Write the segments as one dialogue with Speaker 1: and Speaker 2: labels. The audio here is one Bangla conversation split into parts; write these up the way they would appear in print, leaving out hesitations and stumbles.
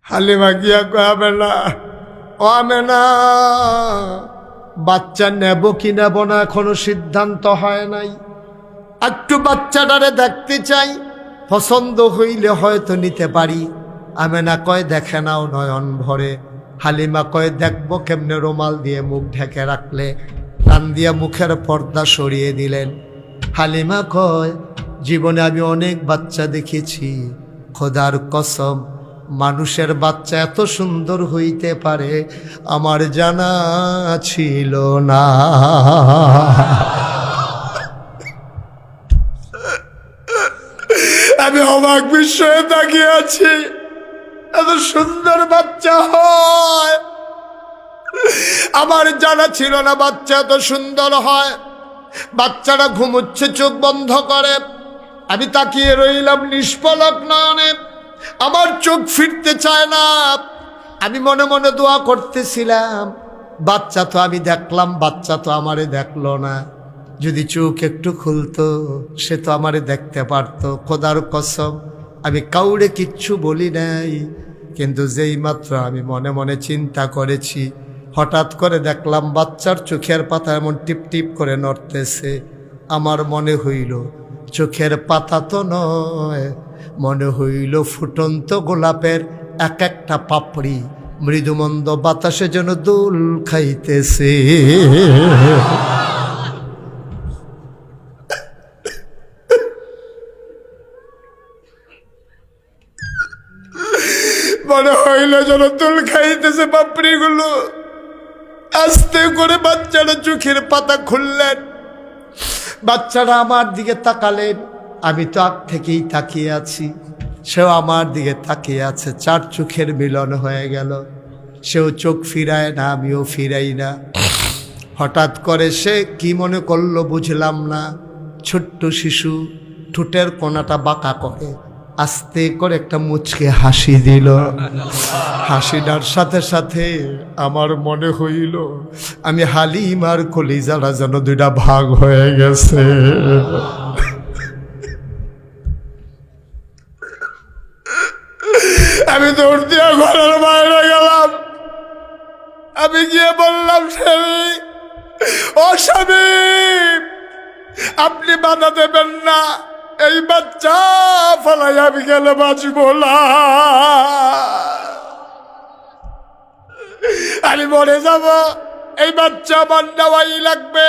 Speaker 1: হালিমা গিয়া কবে না, ও আমেনা, বাচ্চা নেব কি নেব না এখনো সিদ্ধান্ত হয় নাই, একটু বাচ্চাটারে দেখতে চাই, পছন্দ হইলে হয়তো নিতে পারি। আমেনা কয় দেখে নাও নয়ন ভরে। হালিমা কয় দেখবো কেমনে, রুমাল দিয়ে মুখ ঢেকে রাখলে, টান দিয়া মুখের পর্দা সরিয়ে দিলেন। হালিমা কয় জীবনে আমি অনেক বাচ্চা দেখেছি, খোদার কসম মানুষের বাচ্চা এত সুন্দর হইতে পারে আমার জানা ছিল না। আমি অবাক বিস্ময়ে তাকিয়ে আছি, এত সুন্দর বাচ্চা হয় আমার জানা ছিল না, বাচ্চা এত সুন্দর হয়। বাচ্চারা ঘুমোচ্ছে, চোখ বন্ধ করে, আমি তাকিয়ে রইলাম নিষ্পলক নয়নে, আমার চোখ ফিরতে চায় না। আমি মনে মনে দোয়া করতেছিলাম, বাচ্চা তো আমি দেখলাম, বাচ্চা তো আমারে দেখলো না, যদি চোখ একটু খুলতো সে তো আমারে দেখতে পারতো। খোদার কসম আমি কাউরে কিচ্ছু বলি নাই, কিন্তু যেই মাত্র আমি মনে মনে চিন্তা করেছি, হঠাৎ করে দেখলাম বাচ্চার চোখের পাতা এমন টিপ টিপ করে নড়তেছে। আমার মনে হইল চোখের পাতা তো নয়, মনে হইল ফুটন্ত গোলাপের এক একটা পাপড়ি মৃদুমন্দ বাতাসে যেন দোল খাইতেছে। মনে হইল যেন দোল খাইতেছে পাপড়িগুলো। আস্তে করে বাচ্চারা চোখের পাতা খুললেন, বাচ্চারা আমার দিকে তাকালেন, আমি তো আগ থেকেই তাকিয়ে আছি, সেও আমার দিকে তাকিয়ে আছে, চার চোখের মিলন হয়ে গেল। সেও চোখ ফিরায় না, আমিও ফিরাই না। হঠাৎ করে সে কি মনে করলো বুঝলাম না, ছোট্ট শিশু ঠোঁটের কোণাটা বাঁকা করে আস্তে করে একটা মুচকে হাসি দিল। হাসিটার সাথে সাথে আমার মনে হইল আমি হালিমার কলিজারা যেন দুইটা ভাগ হয়ে গেছে। আমি দৌড় দিয়া ঘরের বাইরে গেলাম, আমি গিয়ে বললাম স্বামী, ও স্বামী আপনি বাধা দেবেন না, এই বাচ্চা ফলাই আমি গেলে বাঁচব না, আমি মরে যাব, এই বাচ্চা আমার নেওয়াই লাগবে,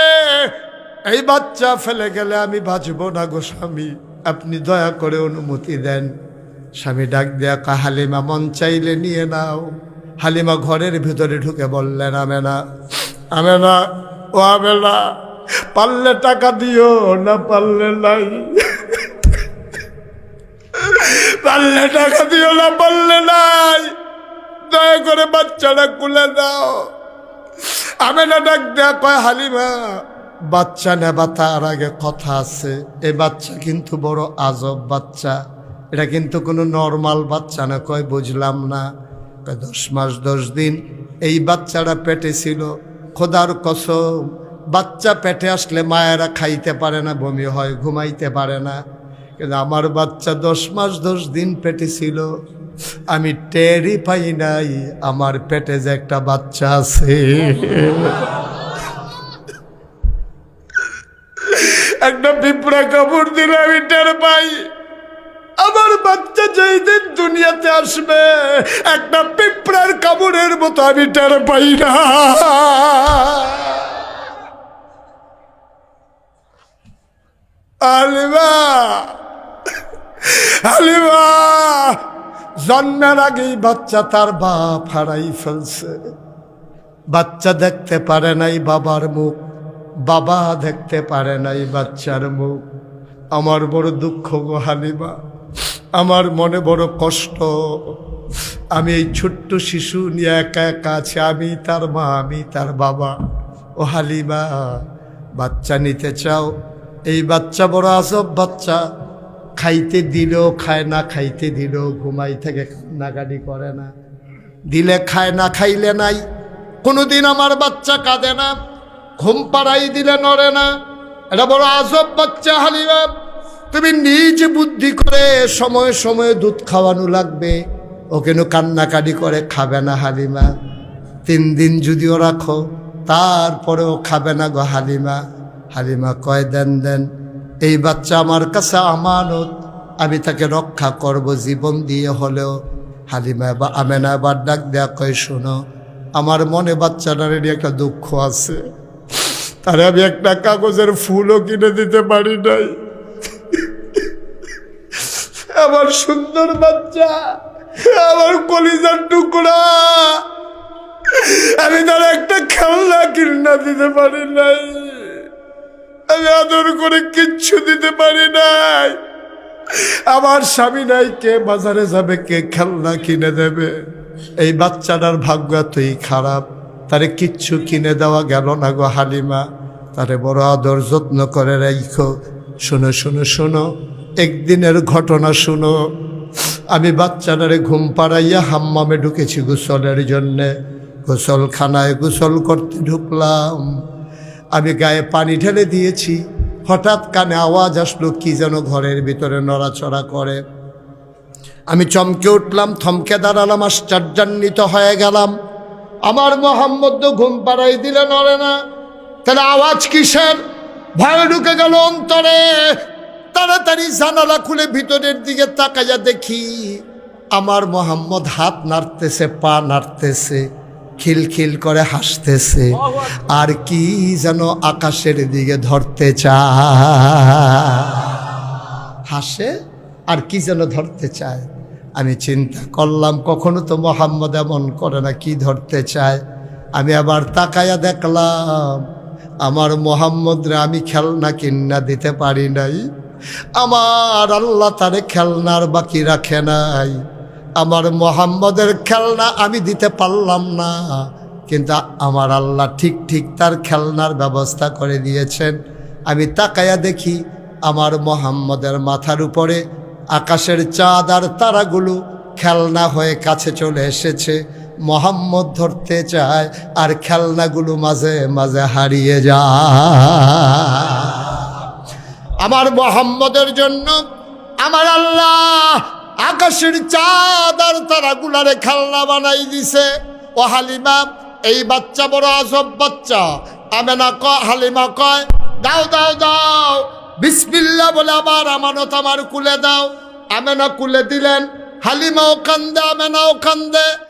Speaker 1: এই বাচ্চা ফেলে গেলে আমি বাঁচব না গো স্বামী, আপনি দয়া করে অনুমতি দেন। স্বামী ডাক দেয়া কা হালিমা মন চাইলে নিয়ে নাও। হালিমা ঘরের ভিতরে ঢুকে বললেন আমেনা, আমেনা, ও আমেনা, পারলে টাকা দিও, না পারলে নাই, পারলে টাকা দিও, না পারলে নাই, দয়া করে বাচ্চাটা খুলে দাও। আমেনা ডাক দেয়া কয় হালিমা বাচ্চা নেবা তার আগে কথা আছে, এ বাচ্চা কিন্তু বড় আজব বাচ্চা, এটা কিন্তু কোনো নর্মাল বাচ্চা না। কয় বুঝলাম না। 10 মাস 10 দিন এই বাচ্চাটা পেটে ছিল, খোদার কসম বাচ্চা পেটে আসলে মায়েরা খাইতে পারে না, বমি হয়, ঘুমাইতে পারে না, কিন্তু আমার বাচ্চা 10 মাস 10 দিন পেটে ছিল, আমি টেরই পাই নাই আমার পেটে যে একটা বাচ্চা আছে। একটা পিঁপড়া কাপড় দিলে আমি টের পাই আমার বাচ্চা যেই দিন দুনিয়াতে আসবে একটা পিঁপড়ার কামড়ের মতো আমি টের পাই না। হালিমা, হালিমা জন্মের আগেই বাচ্চা তার বাপ হারাই ফেলছে। বাচ্চা দেখতে পারে নাই বাবার মুখ, বাবা দেখতে পারে নাই বাচ্চার মুখ। আমার বড় দুঃখ গো হালিমা, আমার মনে বড় কষ্ট। আমি এই ছোট্ট শিশু নিয়ে একা একা আছি, আমি তার মা, আমি তার বাবা। ও হালিমা বাচ্চা নিতে চাও? এই বাচ্চা বড় আজব বাচ্চা, খাইতে দিলেও খায় না, খাইতে দিলেও ঘুমাই থেকে কান্নাকাটি করে না, দিলে খায় না খাইলে নাই। কোনোদিন আমার বাচ্চা কাঁদে না, ঘুম পাড়াই দিলে নড়ে না, এটা বড় আজব বাচ্চা। হালিমা তুমি নিজ বুদ্ধি করে সময়ে সময়ে দুধ খাওয়ানো লাগবে, ও কেন কান্নাকাটি করে খাবে না হালিমা। 3 দিন যদিও রাখো তারপরেও খাবে না গো হালিমা। হালিমা কয় দেন দেন, এই বাচ্চা আমার কাছে আমানত, আমি তাকে রক্ষা করব জীবন দিয়ে হলেও। হালিমা বা আমেনা এবার ডাক দেয়া কয় শোনো, আমার মনে বাচ্চাটার একটা দুঃখ আছে, তারে আমি একটা কাগজের ফুলও কিনে দিতে পারি নাই। আমার সুন্দর বাচ্চা, আমার কলিজার টুকরা, আমি তার একটা খেলনা কিনা দিতে পারি নাই, আমি আদর করে কিচ্ছু দিতে পারি নাই। আমার স্বামী নাই, কে বাজারে যাবে, কে খেলনা কিনে দেবে? এই বাচ্চাটার ভাগ্য এতই খারাপ, তারে কিচ্ছু কিনে দেওয়া গেল না গো হালিমা। তারে বড় আদর যত্ন করে রাখো। শোনো শোনো শোনো, একদিনের ঘটনা শোনো। আমি বাচ্চাটারে ঘুম পাড়াইয়া হাম্মামে ঢুকেছি গোসলের জন্যে। গোসলখানায় গোসল করতে ঢুকলাম, আমি গায়ে পানি ঢেলে দিয়েছি। হঠাৎ কানে আওয়াজ আসলো, কি যেন ঘরের ভিতরে নড়াচড়া করে। আমি চমকে উঠলাম, থমকে দাঁড়ালাম, আশ্চর্যান্বিত হয়ে গেলাম। আমার মোহাম্মদ তো ঘুম পাড়াই দিলে নড়ে না, তাহলে আওয়াজ কিসের? ভয় ঢুকে গেল অন্তরে। তাড়াতাড়ি জানালা খুলে ভিতরের দিকে তাকাইয়া দেখি আমার মোহাম্মদ হাত নাড়তেছে, পা নাড়তেছে, খিলখিল করে হাসতেছে, আর কি যেন আকাশের দিকে ধরতে চায়। হাসে আর কি যেন ধরতে চায়। আমি চিন্তা করলাম, কখনো তো মোহাম্মদ এমন করে না, কি ধরতে চায়। আমি আবার তাকাইয়া দেখলাম আমার মোহাম্মদরে আমি খেলনা কিনা দিতে পারি নাই। আমার আল্লাহ তারে খেলনার বাকি রাখে নাই। আমার মোহাম্মদের খেলনা আমি দিতে পারলাম না, কিন্তু আমার আল্লাহ ঠিক ঠিক তার খেলনার ব্যবস্থা করে দিয়েছেন। আমি তাকায়া দেখি আমার মোহাম্মদের মাথার উপরে আকাশের চাঁদ আর তারাগুলো খেলনা হয়ে কাছে চলে এসেছে। মোহাম্মদ ধরতে চায় আর খেলনাগুলো মাঝে মাঝে হারিয়ে যায়। আমার মোহাম্মদের জন্য আমার আল্লাহ আকাশের চাঁদ আর তারাগুলারে খেলনা বানাই দিছে। ও হালিমা, এই বাচ্চা বড় আজব বাচ্চা। আমেনা কয়, হালিমা কয় দাও দাও দাও, বিসমিল্লাহ বলে আবার আমানত আমার কুলে দাও। আমেনা কুলে দিলেন, হালিমাও কান্দে, আমেনাও কান্দে।